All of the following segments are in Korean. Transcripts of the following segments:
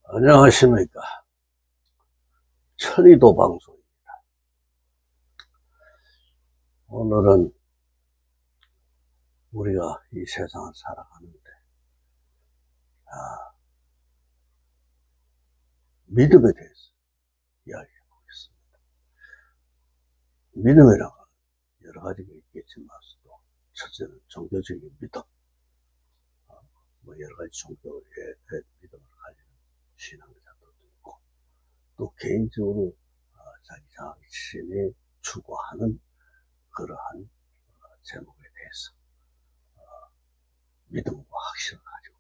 안녕하십니까. 천의도 방송입니다. 오늘은 우리가 이 세상을 살아가는데, 믿음에 대해서 이야기해 보겠습니다. 믿음이란 건 여러 가지가 있겠지만, 첫째는 종교적인 믿음, 여러 가지 종교의 믿음을 가지는 신앙자들도 있고, 또 개인적으로 자기 자신이 추구하는 그러한 제목에 대해서 믿음과 확신을 가지고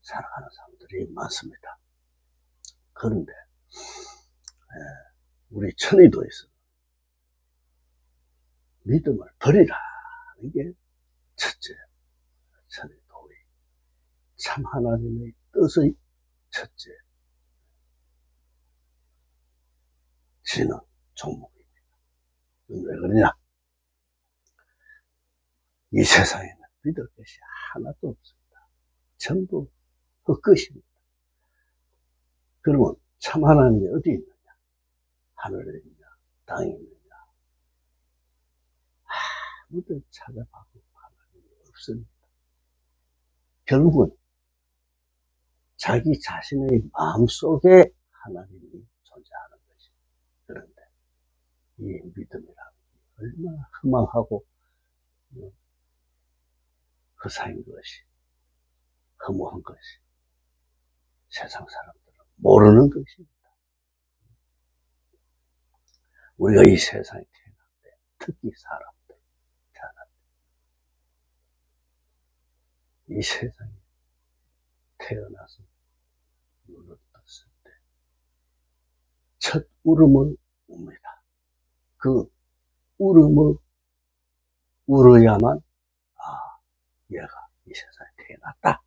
살아가는 사람들이 많습니다. 그런데 우리 천의도에서 믿음을 버리라는 게 첫째, 천의도의 참 하나님의 뜻의 첫째 지는 종목입니다. 왜 그러냐? 이 세상에는 믿을 것이 하나도 없습니다. 전부 헛것입니다. 그러면 참 하나님이 어디 있느냐? 하늘에 있느냐? 땅에 있느냐? 아무도 찾아봐도 하나님이 없습니다. 결국은 자기 자신의 마음속에 하나님이 존재하는 것입니다. 그런데 이 믿음이라는 게 얼마나 허망하고 허사인 것이, 허무한 것이 세상 사람들은 모르는 것입니다. 우리가 이 세상에 태어날 때, 특히 사람들 태어날 때, 이 세상에 태어나서 눈을 떴을 때 첫 울음을 웁니다. 그 울음을 울어야만 얘가 이 세상에 태어났다,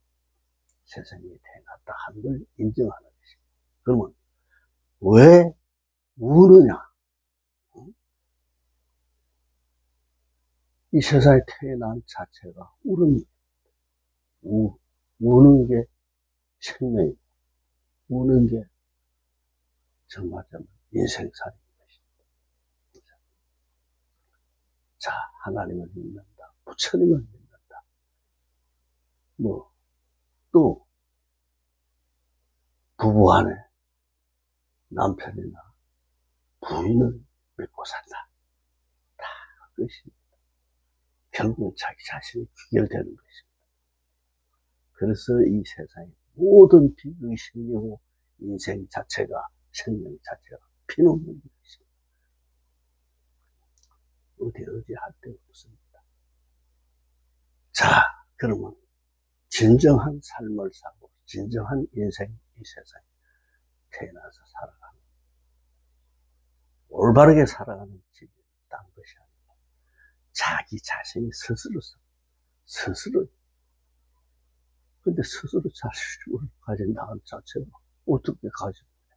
세상에 태어났다 하는 걸 인정하는 것입니다. 그러면 왜 우느냐? 이 세상에 태어난 자체가 울음입니다. 우는 게 생명이고, 우는 게 정말 인생살인 것입니다. 자, 하나님을 믿는다, 부처님을 믿는다, 또 부부 안에 남편이나 부인을 믿고 산다, 다 그것입니다. 결국은 자기 자신이 귀결되는 것입니다. 그래서 이 세상의 모든 비극이고 인생 자체가, 생명 자체가 피눈물 것입니다. 어디 할 데 없습니다. 자, 그러면 진정한 삶을 살고 진정한 인생, 이 세상에 태어나서 살아가는, 올바르게 살아가는 길이 딴 것이 아니라 자기 자신이 스스로 근데 스스로 자신을 가진다는 자체가 어떻게 가집니까?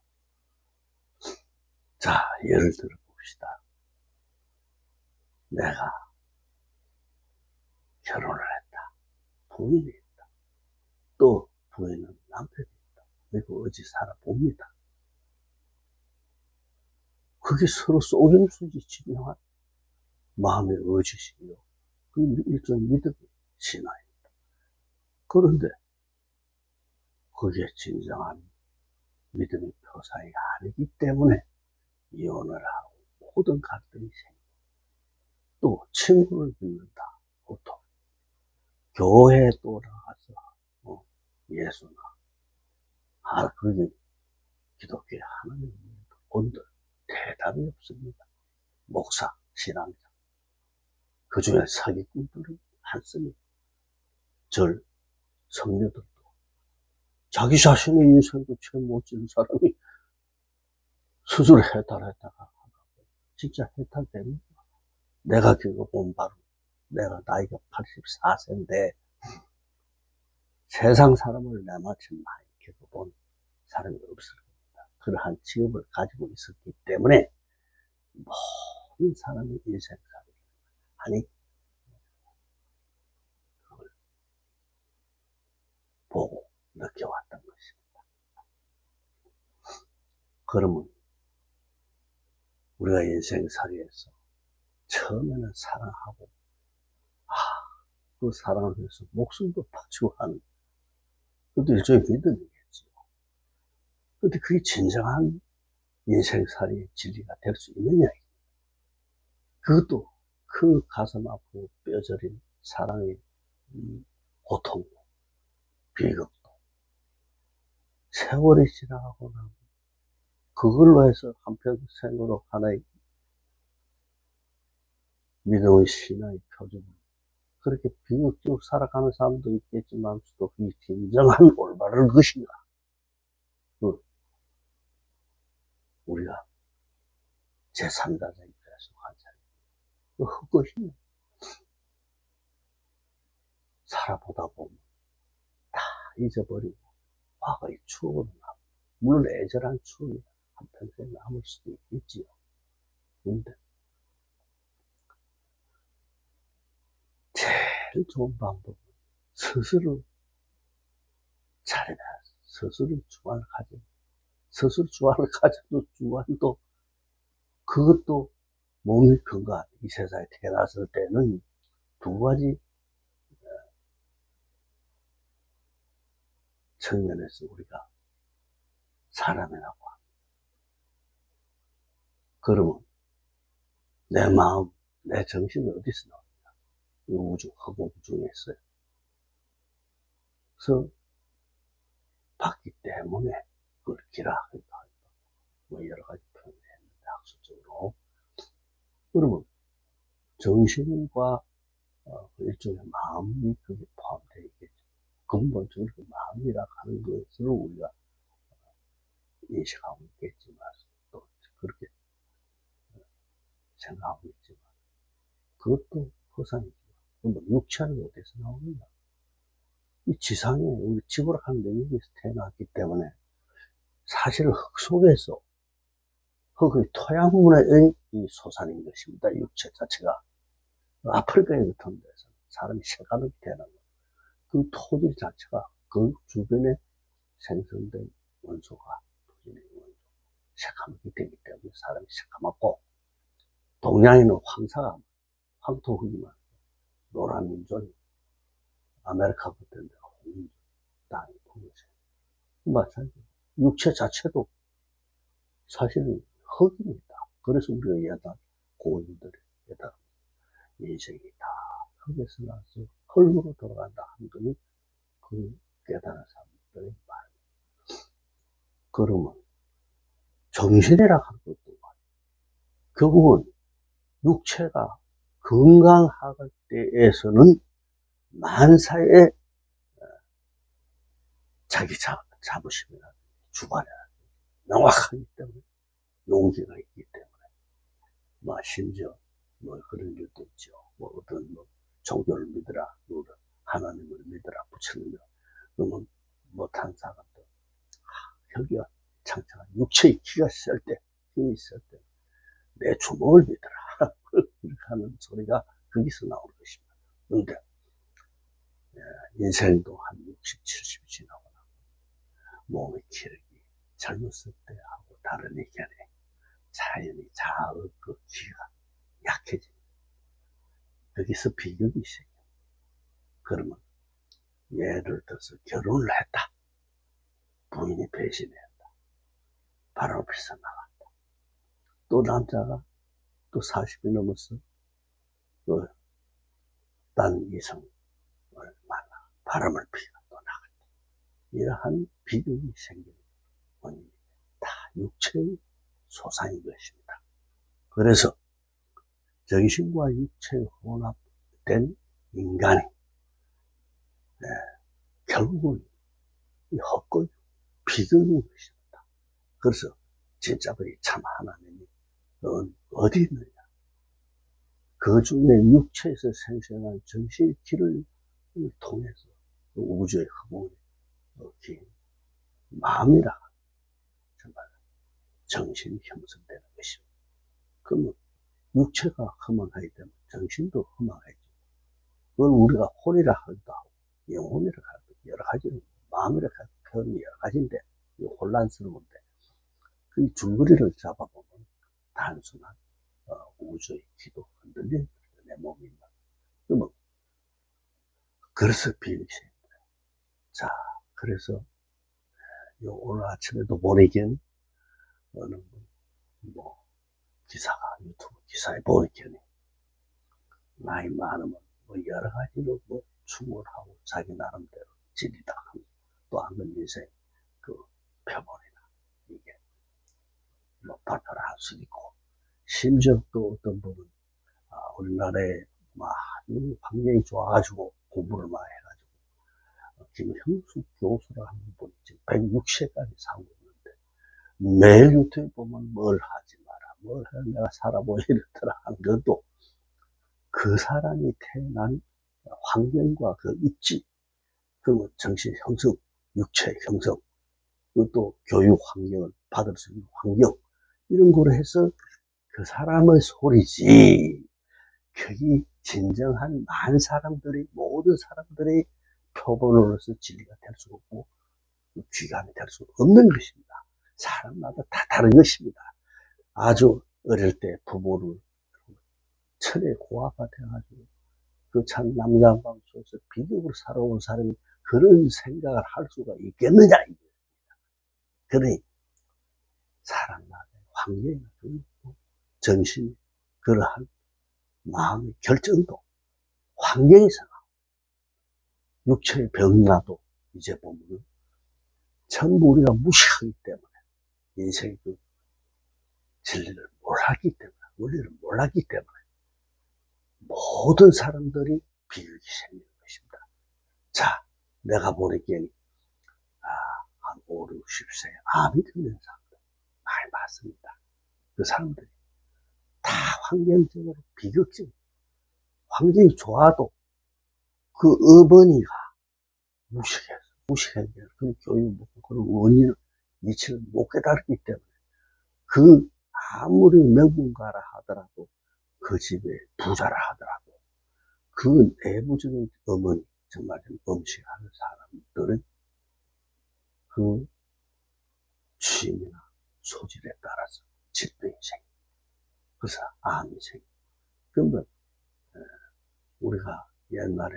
자, 예를 들어 봅시다. 내가 결혼을 했다, 부인이 있다, 또 부인은 남편이 있다. 그리고 어디 살아봅니다. 그게 서로 속임수지 진정한 마음의 의지시요, 그 일종의 믿음의 신화입니다. 그런데 그게 진정한 믿음의 표상이 아니기 때문에 이혼을 하고 모든 갈등이 생기고, 또 친구를 믿는다, 보통 교회에 또 나가서 예수나 그게 기독교의 하나님 본들 대답이 없습니다. 목사, 신앙자, 그 중에 사기꾼들은 많습니다. 성녀들도 자기 자신의 인생도 채 못 지는 사람이 스스로 해탈했다가 진짜 해탈됩니다. 내가 겪어본 바로, 내가 나이가 84세인데 세상 사람을 내마치 많이 겪어본 사람이 없을 겁니다. 그러한 직업을 가지고 있었기 때문에 모든 사람의 인생살이, 아니 그걸 보고 느껴왔던 것입니다. 그러면 우리가 인생살이에서 처음에는 사랑하고, 그 사랑을 위해서 목숨도 바치고 하는, 그것도 일종의 믿음이겠죠. 근데 그게 진정한 인생살이의 진리가 될 수 있느냐. 그것도 그 가슴 아프고 뼈저린 사랑의 고통도, 비극도, 세월이 지나가고 나면 그걸로 해서 한평생으로 하나의 믿음의 신앙의 표준, 그렇게 비극적으로 살아가는 사람도 있겠지만, 또 그게 진정한 올바른 것인가? 우리가 제3자적인 입장에서 관찰해. 헛것이 살아보다 보면 다 잊어버리고, 과거의 추억으로 남고, 물론 애절한 추억이 한평생 남을 수도 있지요. 근데 제일 좋은 방법은 스스로 잘해야 스스로 주관을 가지고, 스스로 주관을 가져도 주관도, 그것도 몸이 건강, 이 세상에 태어났을 때는 두 가지 측면에서 우리가 사람이라고 합니다. 그러면 내 마음, 내 정신은 어디서 나옵니까? 이 우주, 허공 중에 있어요. 그래서 봤기 때문에 그걸 기라하기도 하고, 뭐 여러 가지 표현을 했는데, 학술적으로. 그러면 정신과 일종의 마음이 그게 포함되어 있겠죠. 근본적으로 그 마음이라 하는 것을 우리가 인식하고 있겠지만, 또 그렇게 생각하고 있지만, 그것도 허상이지만, 그럼 육체는 어디서 나오느냐? 이 지상에 우리 지구라 하는 영역에서 태어났기 때문에, 사실 흙 속에서, 흙의 토양분의 이 소산인 것입니다. 육체 자체가. 아프리카에 같은 데서 사람이 새가맣게 태어난 거예요. 그 토질 자체가 그 주변에 생성된 원소가, 토질의 원소, 새카맣게 되기 때문에 사람이 새카맣고, 동양에는 황사가, 황토흙이만 노란 민족이, 아메리카 같은 데 홍민족, 땅이 보여져요. 마찬가지로 육체 자체도 사실은 흙입니다. 그래서 우리가 얘기하다 고인들이 얘기하다 인생이 다 흙에서 나서 흙으로 돌아간다 하는 것이 그 깨달은 사람들의 말. 그러면 정신이라 하는 것도 말이에요. 결국은 육체가 건강할 때에서는 만사의 자기 자부심이나 주관이 명확하기 때문에, 용기가 있기 때문에, 뭐 심지어 뭐 그런 것도 있죠. 뭐 어떤 뭐 종교를 믿으라, 하나님을 믿으라, 부처님을, 그러면 못한 사람도 혈기가 창창한 육체의 기가 쓸 때, 힘이 있을 때, 내 주먹을 믿어라. 이렇게 하는 소리가 거기서 나오는 것입니다. 그런데 인생도 한 60, 70 지나고 나면 몸의 기력이 젊었을 때하고 다른 의견에 자연히 자의 그 기가 약해집니다. 여기서 비극이 생겨요. 그러면 예를 들어서 결혼을 했다. 부인이 배신했다. 바로 앞에서 나갔다. 또 남자가 또 40이 넘어서 딴 이성을 만나 바람을 피고 또 나갔다. 이러한 비극이 생기는 원인이 다 육체의 소상인 것입니다. 그래서 정신과 육체의 혼합된 인간이 결국은 헛되이 비극인 것입니다. 그래서 진짜로 참 하나님이 어디 있느냐? 그 중에 육체에서 생생한 정신의 길을 통해서 우주의 허공에 긴 마음이라 정말 정신이 형성되는 것입니다. 그러면 육체가 허망하기 때문에 정신도 허망하죠. 그걸 우리가 혼이라 하기도 하고, 영혼이라 하기도 하고, 여러 가지, 마음이라 하기도 하고, 여러 가지인데, 혼란스러운데, 그 줄거리를 잡아보면 단순한 우주의 기도 흔들리는 내 몸이 뭐 그래서 비일시입니다. 자, 그래서 오늘 아침에도 보니까 어느 뭐 기사가 유튜브 기사에 보니까 나이 많으면 뭐 여러 가지로 뭐 충분하고 자기 나름대로 진리다 하고 또 한 번 인생 그 표본이나 이게 뭐 발표를 할 수도 있고 심지어 또 어떤 분은 우리나라에 막 환경이 좋아가지고 공부를 많이 해가지고 김형숙 교수라 하는 분이 지금 160세까지 살고 있는데 매일 유튜브 보면 뭘 하지 마라 뭘 해 내가 살아보고 이렇더라 한 것도 그 사람이 태어난 환경과 그 입지 그 정신 형성 육체 형성 또 교육 환경을 받을 수 있는 환경 이런 거로 해서 그 사람의 소리지 그게 진정한 많은 사람들이 모든 사람들이 표본으로서 진리가 될 수 없고 귀감이 될 수 없는 것입니다. 사람마다 다 다른 것입니다. 아주 어릴 때 부모를 철에 고아가 돼가지고 그 참 남자방 속에서 비극으로 살아온 사람이 그런 생각을 할 수가 있겠느냐 이게. 그러니 사람마다 환경이 있고 정신이 그러한 마음의 결정도 환경에서 육체의 병나도 이제 보면 전부 우리가 무시하기 때문에 인생의 그 진리를 몰랐기 때문에 원리를 몰랐기 때문에 모든 사람들이 비극이 생기는 것입니다. 자, 내가 보니까 한 5, 60세 암이 들는 사람들 많이 봤습니다. 그 사람들이 다 환경적으로 비극적 환경이 좋아도 그 어머니가 무식했어요. 그 교육, 그런 원인을, 이치를 못 깨달았기 때문에, 그, 아무리 명문가라 하더라도, 그 집에 부자라 하더라도, 그 내부적인 어머니, 정말 음식하는 사람들은 그 취미나 소질에 따라서 질병이 생깁니다. 그래서 암이 생깁니다. 그러면, 우리가 옛날에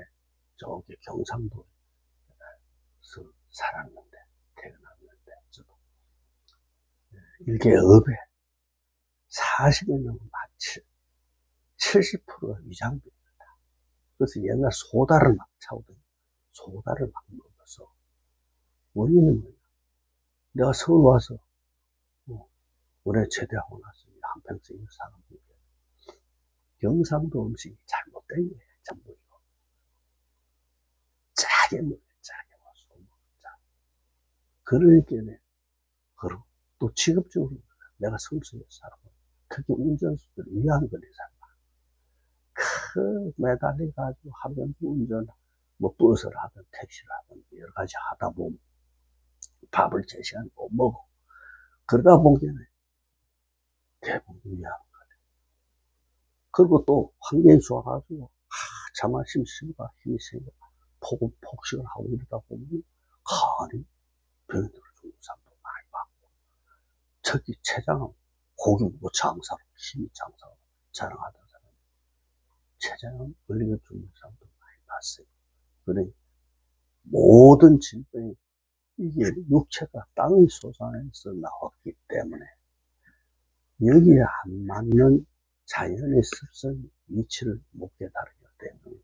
저기 경상도에서 살았는데, 태어났는데, 저도 일개업에 40여 년 마치 70%가 위장병이다. 그래서 옛날 소다를 막 차오더니 소다를 막 먹어서 원인은 뭐냐? 내가 서울 와서 올해 제대하고 나서 한평생 살았는데 경상도 음식이 잘못된 거예요. 전부 이거 짜게 먹어요. 짜게 먹어서 짜. 그러니까 그리고 또 직업적으로 내가 서울에서 살고 특히 운전수들 위안 걸린 사람 그 매달려가지고 하면 운전, 뭐 버스를 하든 택시를 하든 여러 가지 하다 보면 밥을 제 시간에 못 먹어. 그러다 보면 대부분 위암 걸려. 그리고 또 환경이 좋아가지고 자만심 생겨 힘이 생겨 폭식을 하고 이러다 보면 간이 병들어 죽는 사람도 많이 봤고 특히 췌장암 고기 먹고 장사로 힘이 장사로 자랑하던 사람 췌장암 걸리고 죽는 사람도 많이 봤어요. 그래 모든 질병이 이게 육체가 땅의 소산에서 나왔기 때문에 여기에 안 맞는 자연의 습성 위치를 못 깨달았기 때문에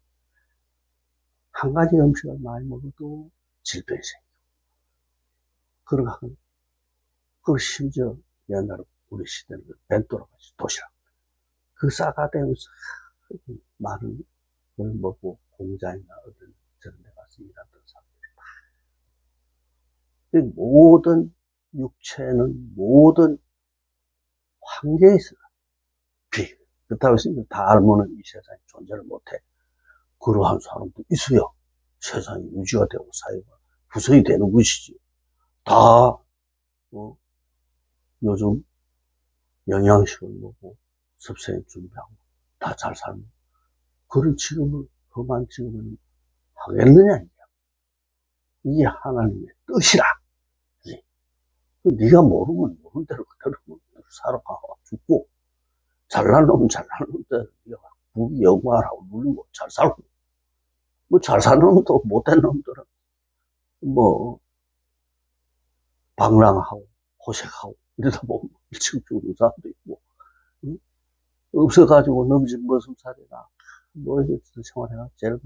한 가지 음식을 많이 먹어도 질병이 생기고 그리고 심지어 옛날에 우리 시대는 벤또라같이 도시락 그 싸가되면서 많은 걸 먹고 공장이나 어떤 저런 데 가서 일하던 사람들이 모든 육체는 모든 환경에서 그렇다고 해서 다 알면은 이 세상에 존재를 못해. 그러한 사람도 있어야 세상이 유지가 되고 사회가 구성이 되는 것이지. 다 요즘 영양식을 먹고 섭생 준비하고 다 잘 살면 그런 직업을 험한 직업을 하겠느냐 이게 하나님의 뜻이라. 네가 모르면 모르는 대로 그대로 살아가 죽고, 잘난 놈은 잘난 놈들 네가 부귀영화라고 누리고 잘 살고, 뭐 잘 사는 놈도 못된 놈들은 뭐 방랑하고 호색하고 이러다 보면 일찍 죽는 사람도 있고, 응? 없어가지고 넘진 머슴살이나 뭐 이렇게 생활해가 제일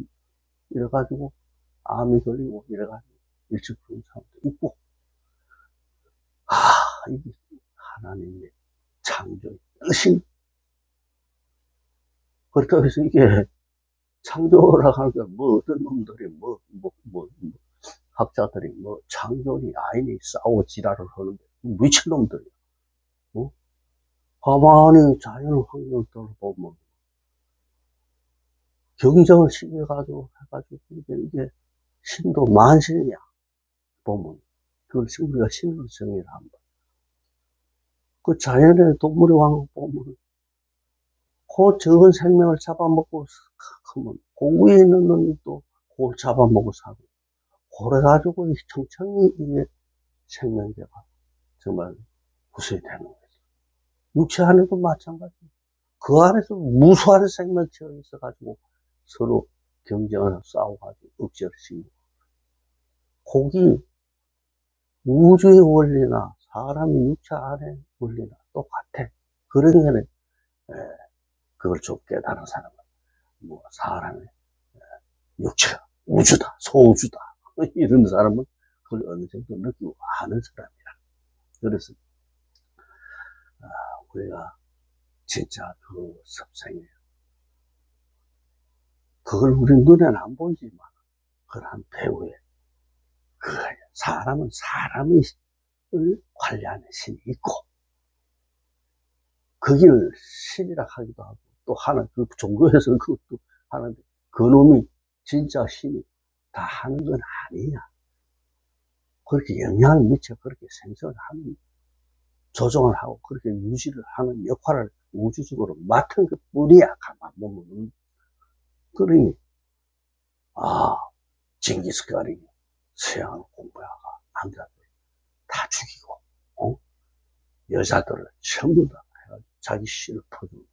이래가지고 암이 걸리고 이래가지고 일찍 죽는 사람도 있고. 아, 이게 하나님의 창조의 뜻이. 그렇다고 해서 이게 창조라고 하는 게 뭐 어떤 놈들이 뭐 학자들이 뭐 창조니 아니니 싸우고 지랄을 하는데 미친놈들이야. 어? 가만히 자연 환경을 보면 경정을 시켜가지고 해가지고 이게 신도 만신이야. 보면 그걸 우리가 신으로 정의를 한다. 그 자연의 동물의 왕국 보면 그 적은 생명을 잡아먹고 크면 그 위에 있는 놈이 또 그걸 잡아먹고 사고, 그래가지고 이 청천이 이게 생명체가 정말 구성이 되는 거죠. 육체 안에도 마찬가지. 그 안에서 무수한 생명체가 있어가지고 서로 경쟁을 싸워가지고 억제를 시키고. 고기, 우주의 원리나 사람의 육체 안의 원리나 똑같아. 그런 거는, 그걸 좀 깨달은 사람은, 뭐, 사람의 육체가 우주다, 소우주다. 이런 사람은 그걸 어느 정도 느끼고 아는 사람이라. 그래서, 우리가 진짜 그 섭생에, 그걸 우리 눈에는 안 보이지만, 그걸 한 배우에, 사람은 사람이 관리하는 신이 있고, 그 길을 신이라 하기도 하고, 또 하나, 그 종교에서는 그것도 하는데, 그 놈이 진짜 신이 다 하는 건 아니야. 그렇게 영향을 미쳐, 그렇게 생성을 하는, 조정을 하고, 그렇게 유지를 하는 역할을 우주적으로 맡은 것 뿐이야, 가만 보면. 그러니, 징기스칸이 서양을 공부하고, 남자들 다 죽이고, 여자들을 전부 다 해가지고 자기 씨를 퍼주고.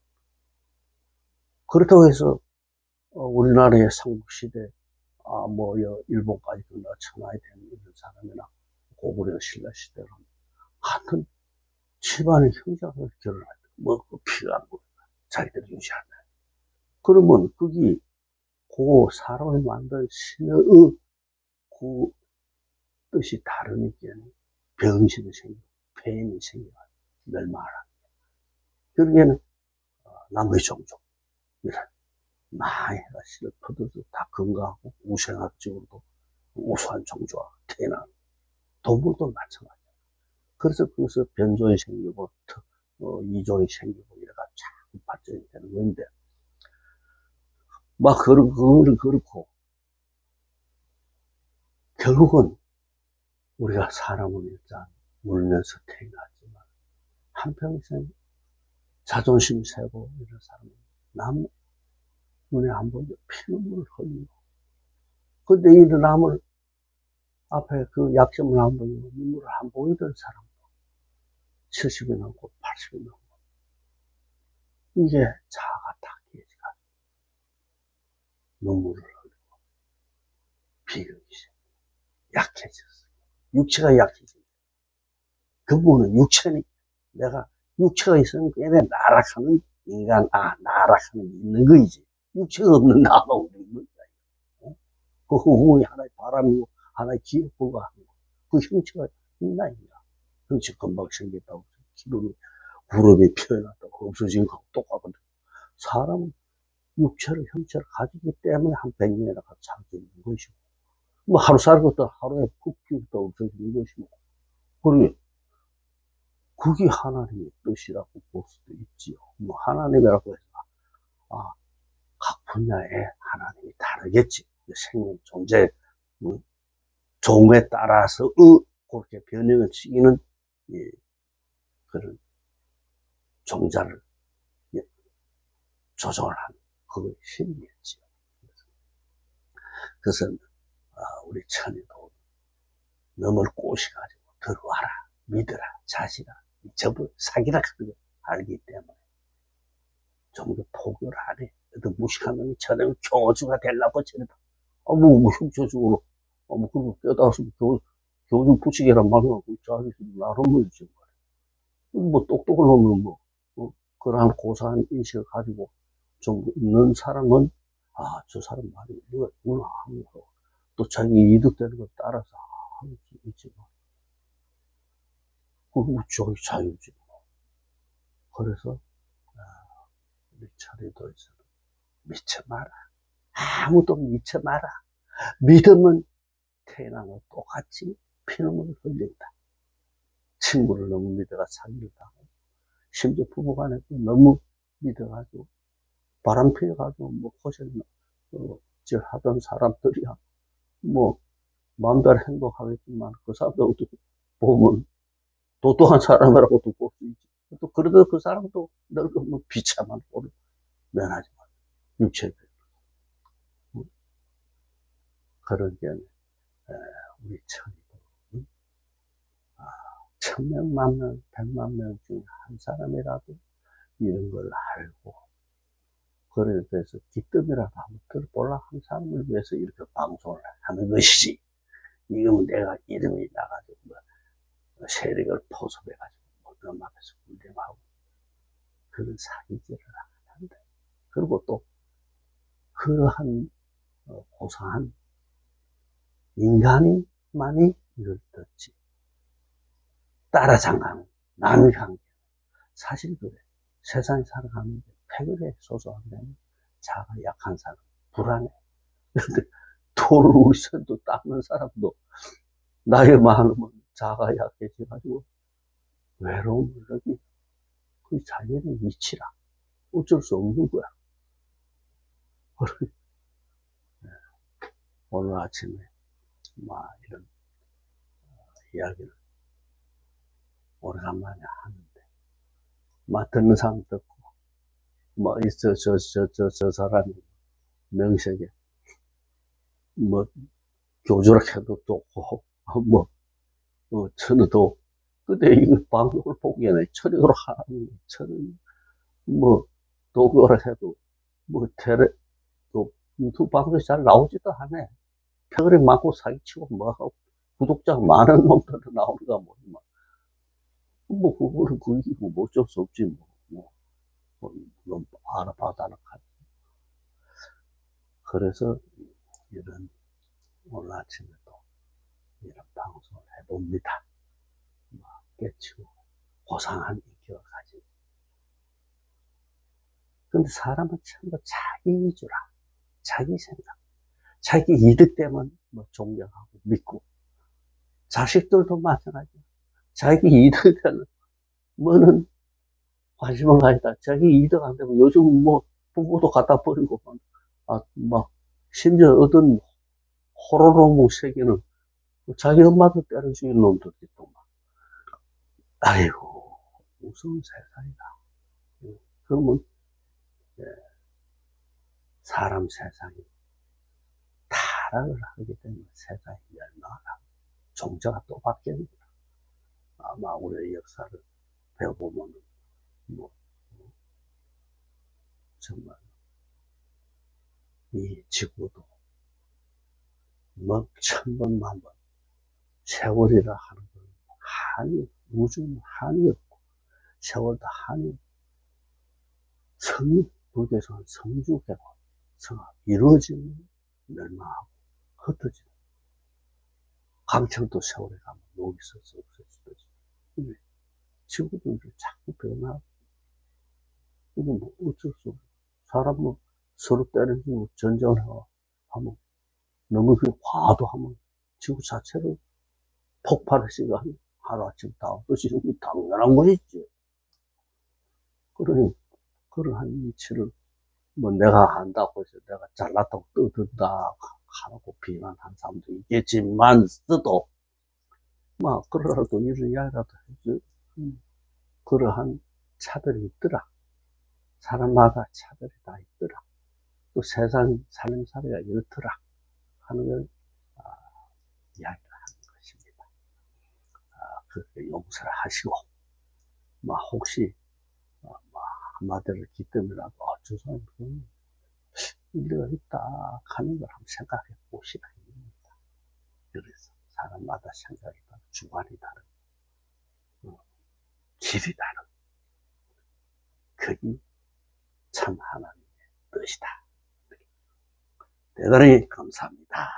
그렇다고 해서, 우리나라의 삼국시대, 일본까지 끝나 천하에 되는 이런 사람이나, 고구려 신라시대로, 하여튼, 집안의 형제가 결혼할 때, 필요한 거, 자기들이 유지한다. 그러면, 그게, 그 사람을 만든 신의 그 뜻이 다르니까, 병신이 생기고, 폐인이 생기고, 멸망하라. 그러기에는, 남의 종족, 이런, 많이 해가 씨를 퍼져서 다 건강하고, 우생학적으로도 우수한 종조가 태어나는, 동물도 마찬가지야. 그래서 거기서 변종이 생기고, 이종이 생기고, 이래가 자꾸 발전이 되는 건데, 그거는 그렇고, 결국은 우리가 사람은 일단 울면서 태어났지만, 한평생 자존심 세고, 이런 사람은 남 눈에 안 보이고 피눈물을 흘리고, 근데 이 남을 앞에 그 약점을 안 보이고 눈물을 안 보이던 사람, 70이 넘고 80이 넘고, 이게 자아가 다 깨지가 눈물을 흘리고 비극이 약해졌어요. 육체가 약해지고, 그분은 육체니, 내가 육체가 있으면 걔네 나락하는 인간, 나락하는 게 있는 거이지. 육체가 없는 나가 없는 거야. 그 후궁이 하나의 바람이고 하나의 기에 불과한 거. 그 형체가 있나 있냐. 형체 금방 생겼다고 구름이 피어났다고 없어진 거하고 똑같거든. 사람은 육체를, 형체를 가지기 때문에 한 100년이나 같이 살게 있는 것이고, 하루 살겠다 하루에 푹 피었다 없어지는 것이고, 그러게, 그게 하나님의 뜻이라고 볼 수도 있지요. 하나님이라고 해서, 각 분야에 하나님이 다르겠지. 생명 존재, 종에 따라서, 그렇게 변형을 시키는, 그런 종자를 조정을 하는, 그걸 신이겠지요. 그래서, 우리 천이도 너를 꼬시가지고 들어와라. 믿어라, 자시라, 저거 사기라 하는 걸 알기 때문에 좀 더 포기를 하래. 어떤 무식한 놈이 저런 교주가 되려고 저러다. 뭐 흉조적으로, 그거 깨달았으면 교주 부치게란 말이야. 자기 나름 뭐지. 뭐 똑똑한 놈은 그러한 고사한 인식을 가지고 좀 있는 사람은, 저 사람 말이 이거구나 하면서 또 자기 이득되는 걸 따라서 할 수 있지만, 그거 저기 자유지. 그래서, 우리 차례도에서는 미쳐 마라. 아무도 미쳐 마라. 믿음은 태어나면 똑같이 피눈물을 흘린다. 친구를 너무 믿어가 사기를 당하고, 심지어 부부간에도 너무 믿어가지고, 바람 피워가지고, 고생, 하던 사람들이야. 마음대로 행동하겠지만, 그 사람들도 보면, 도도한 사람이라고도 볼 수 있지. 또, 그래도 그 사람도 늙으면 비참한 꼴을 면하지만, 육체를. 그런 게, 우리 천이도, 1000명, 10,000명, 100만 명 중에 한 사람이라도 이런 걸 알고, 그래서 기뜸이라도 한번 들어보려 한 사람을 위해서 이렇게 방송을 하는 것이지. 이거는 내가 이름이 나가지고, 세력을 포섭해가지고, 놈 앞에서 군림하고, 그런 사기질을 한다. 그리고 또, 그러한, 고상한 인간이만이 이걸 듣지. 따라장가는, 남의 관계. 사실 그래. 세상에 살아가는데, 패거리에 소소하면, 자가 약한 사람, 불안해. 근데, 돈을 우리선도 닦는 사람도, 나이 많으면 자가 약해져가지고, 외로움을 느끼고, 그 자연의 이치라. 어쩔 수 없는 거야. 오늘 아침에, 이런 이야기를 오래간만에 하는데, 듣는 사람 듣고, 저 사람이 명색에, 교주라 해도 좋고, 저는 근데 이 방송을 보기에는 철학으로 하는, 저는, 도교라 해도, 유튜브 방송이 잘 나오지도 않네. 패거리 맞고 사기치고, 구독자가 많은 놈들도 나오는가 모르지만, 그거는 그이고 어쩔 수 없지, 알아봐달라 하지. 그래서, 오늘 아침에도 이런 방송을 해봅니다. 깨치고, 고상한 인격을 가지고. 근데 사람은 전부 자기 위주라. 자기 생각. 자기 이득 때문에 존경하고 믿고. 자식들도 마찬가지야. 자기 이득 되는, 뭐는 관심을 가지다. 자기 이득 안 되면 요즘 부부도 갖다 버리고, 심지어 어떤 호로로무 세계는 자기 엄마도 때려 죽이는 놈들도 있고, 아이고, 무서운 세상이다. 그러면, 사람 세상이 타락을 하게 되면 세상이 멸망하고, 종자가 또 바뀌는 거다. 아마 우리의 역사를 배워보면, 정말, 이 지구도, 1000번, 10,000번, 세월이라 하는 건 우주는 한이 없고, 세월도 한이 없고, 불교에서는 성주개고, 이루어지면 멸망하고, 흩어지는. 강철도 세월에 가면 녹이 있어서 없을 수도 있어. 근데 지구도 이제 자꾸 변하고, 이게 어쩔 수 없어. 사람은 서로 때려주고 전쟁을 하면, 너무 과도하면 지구 자체로 폭발할 시간 하루아침 다 없어지는 게 당연한 것이지. 그러한 이치를, 내가 안다고 해서 내가 잘났다고 떠든다 하고 비난한 사람도 있겠지만, 그러라도 이런 이야기라도 해줘. 그러한 차별이 있더라. 사람마다 차별이 다 있더라. 또 세상 살림살이가 이렇더라 하는 걸 이야기를 하는 것입니다. 그렇게 용서를 하시고, 혹시, 한마디로 기뜸이라도, 저 사람, 일리가 있다 하는 걸 한번 생각해 보시라. 그래서 사람마다 생각이 다르고, 주관이 다르고, 길이 다르고, 그게 참 하나님의 뜻이다. 대단히 감사합니다.